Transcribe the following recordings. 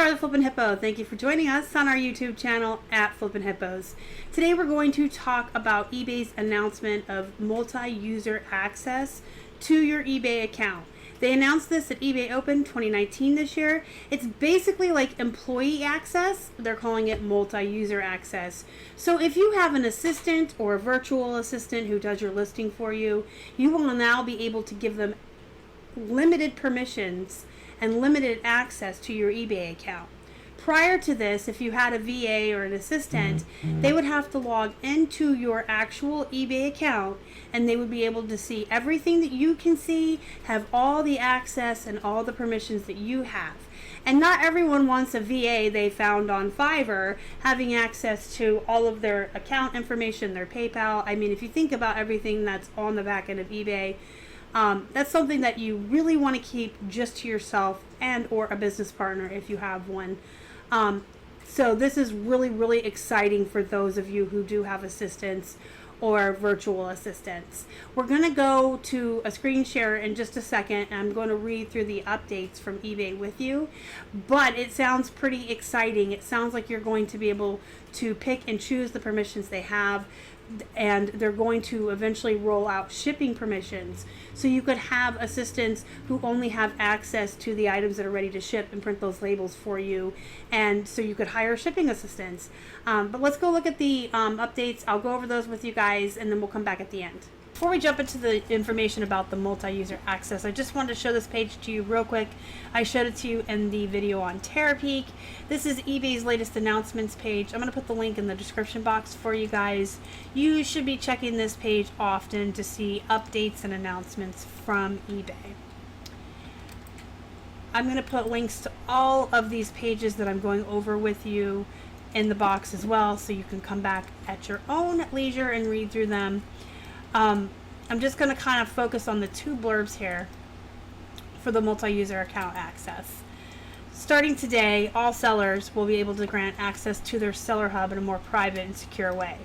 are the Flippin' Hippo. Thank you for joining us on our YouTube channel at Flippin' Hippos. Today we're going to talk about eBay's announcement of multi-user access to your eBay account. They announced this at eBay Open 2019 this year. It's basically like employee access. They're calling it multi-user access. So if you have an assistant or a virtual assistant who does your listing for you, you will now be able to give them limited permissions and limited access to your eBay account. Prior to this, if you had a VA or an assistant, they would have to log into your actual eBay account and they would be able to see everything that you can see, have all the access and all the permissions that you have. And not everyone wants a VA they found on Fiverr having access to all of their account information, their PayPal. I mean, if you think about everything that's on the back end of eBay, that's something that you really want to keep just to yourself and or a business partner if you have one. So this is really exciting for those of you who do have assistants or virtual assistants. We're going to go to a screen share in just a second, and I'm going to read through the updates from eBay with you, but it sounds pretty exciting. It sounds like you're going to be able to pick and choose the permissions they have, and they're going to eventually roll out shipping permissions. So you could have assistants who only have access to the items that are ready to ship and print those labels for you. And so you could hire shipping assistants. But let's go look at the updates. I'll go over those with you guys and then we'll come back at the end. Before we jump into the information about the multi-user access, I just wanted to show this page to you real quick. I showed it to you in the video on Terapeak. This is eBay's latest announcements page. I'm going to put the link in the description box for you guys. You should be checking this page often to see updates and announcements from eBay. I'm going to put links to all of these pages that I'm going over with you in the box as well, so you can come back at your own leisure and read through them. I'm just going to kind of focus on the two blurbs here for the multi-user account access. Starting today, all sellers will be able to grant access to their seller hub in a more private and secure way.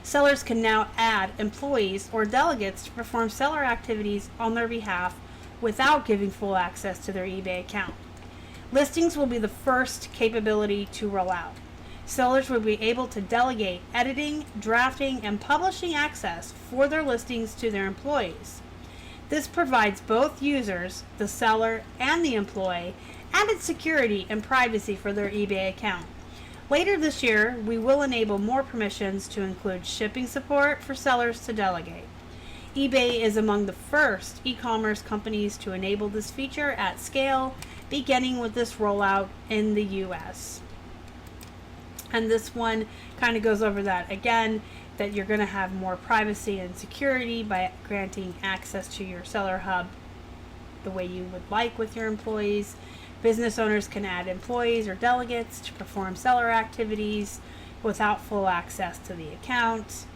Sellers can now add employees or delegates to perform seller activities on their behalf without giving full access to their eBay account. Listings will be the first capability to roll out. Sellers will be able to delegate editing, drafting, and publishing access for their listings to their employees. This provides both users, the seller and the employee, added security and privacy for their eBay account. Later this year, we will enable more permissions to include shipping support for sellers to delegate. eBay is among the first e-commerce companies to enable this feature at scale, beginning with this rollout in the US. And this one kind of goes over that again, that you're going to have more privacy and security by granting access to your seller hub the way you would like with your employees. Business owners can add employees or delegates to perform seller activities without full access to the account.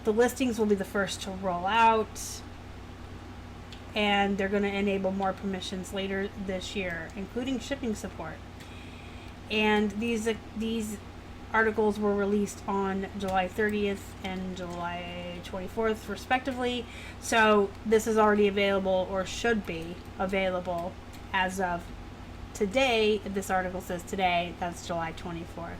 The listings will be the first to roll out, and they're going to enable more permissions later this year, including shipping support. And these articles were released on July 30th and July 24th respectively, so this is already available, or should be available, as of today. This article says today, that's July 24th.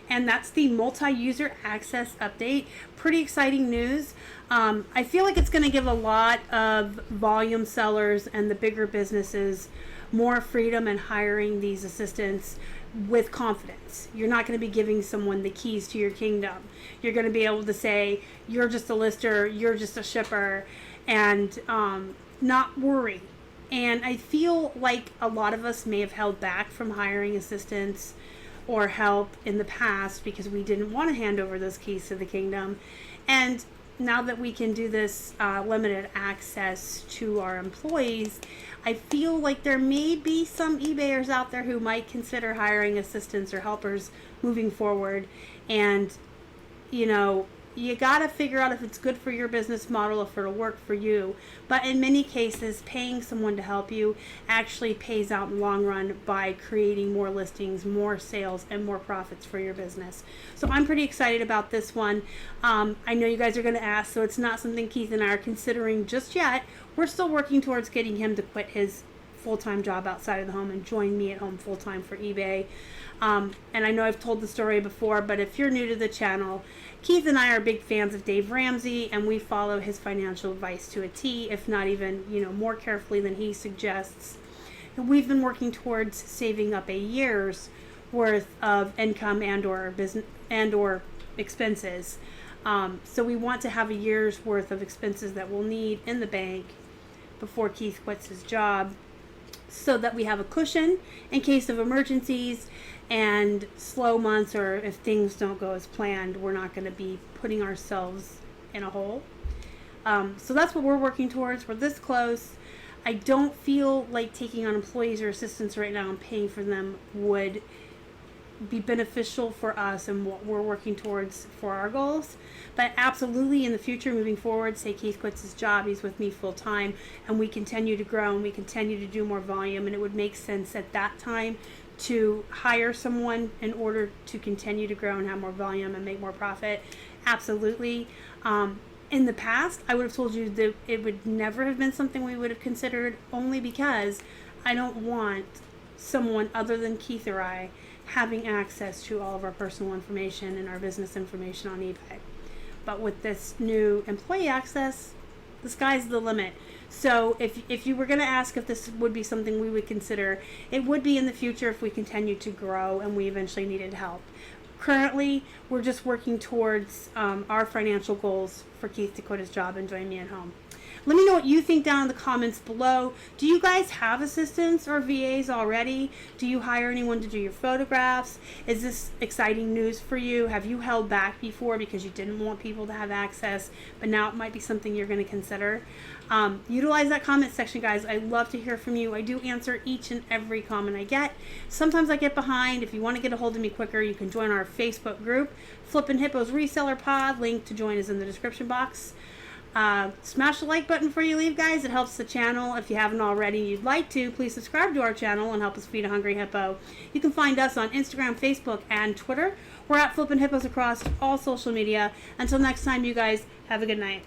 And that's the multi-user access update. Pretty exciting news. I feel like it's going to give a lot of volume sellers and the bigger businesses more freedom in hiring these assistants with confidence. You're not going to be giving someone the keys to your kingdom. You're going to be able to say, you're just a lister, you're just a shipper, and not worry. And I feel like a lot of us may have held back from hiring assistants or help in the past because we didn't want to hand over those keys to the kingdom. And now that we can do this limited access to our employees, I feel like there may be some eBayers out there who might consider hiring assistants or helpers moving forward. And, you know, you got to figure out if it's good for your business model, if it'll work for you. But in many cases, paying someone to help you actually pays out in the long run by creating more listings, more sales, and more profits for your business. So I'm pretty excited about this one. I know you guys are going to ask, so it's not something Keith and I are considering just yet. We're still working towards getting him to quit his full-time job outside of the home and join me at home full-time for eBay. And I know I've told the story before, but if you're new to the channel, Keith and I are big fans of Dave Ramsey, and we follow his financial advice to a T, if not even, more carefully than he suggests. And we've been working towards saving up a year's worth of income and/or business and/or expenses. So we want to have a year's worth of expenses that we'll need in the bank before Keith quits his job, so that we have a cushion in case of emergencies and slow months, or if things don't go as planned, we're not going to be putting ourselves in a hole. So that's what we're working towards. We're this close. I don't feel like taking on employees or assistants right now and paying for them would be beneficial for us and what we're working towards for our goals. But absolutely in the future, moving forward, say Keith quits his job, he's with me full time, and we continue to grow and we continue to do more volume, and it would make sense at that time to hire someone in order to continue to grow and have more volume and make more profit. Absolutely. In the past, I would have told you that it would never have been something we would have considered, only because I don't want someone other than Keith or I having access to all of our personal information and our business information on eBay. But with this new employee access, the sky's the limit. So if you were going to ask if this would be something we would consider, it would be in the future if we continue to grow and we eventually needed help. Currently, we're just working towards our financial goals for Keith to quit his job and join me at home. Let me know what you think down in the comments below. Do you guys have assistants or VAs already? Do you hire anyone to do your photographs? Is this exciting news for you? Have you held back before because you didn't want people to have access, but now it might be something you're going to consider? Utilize that comment section, guys. I love to hear from you. I do answer each and every comment I get. Sometimes I get behind. If you want to get a hold of me quicker, you can join our Facebook group, Flippin' Hippos Reseller Pod. Link to join is in the description box. Smash the like button before you leave, guys. It helps the channel. If you haven't already and you'd like to, please subscribe to our channel and help us feed a hungry hippo. You can find us on Instagram, Facebook, and Twitter. We're at Flippin' Hippos across all social media. Until next time, you guys, have a good night.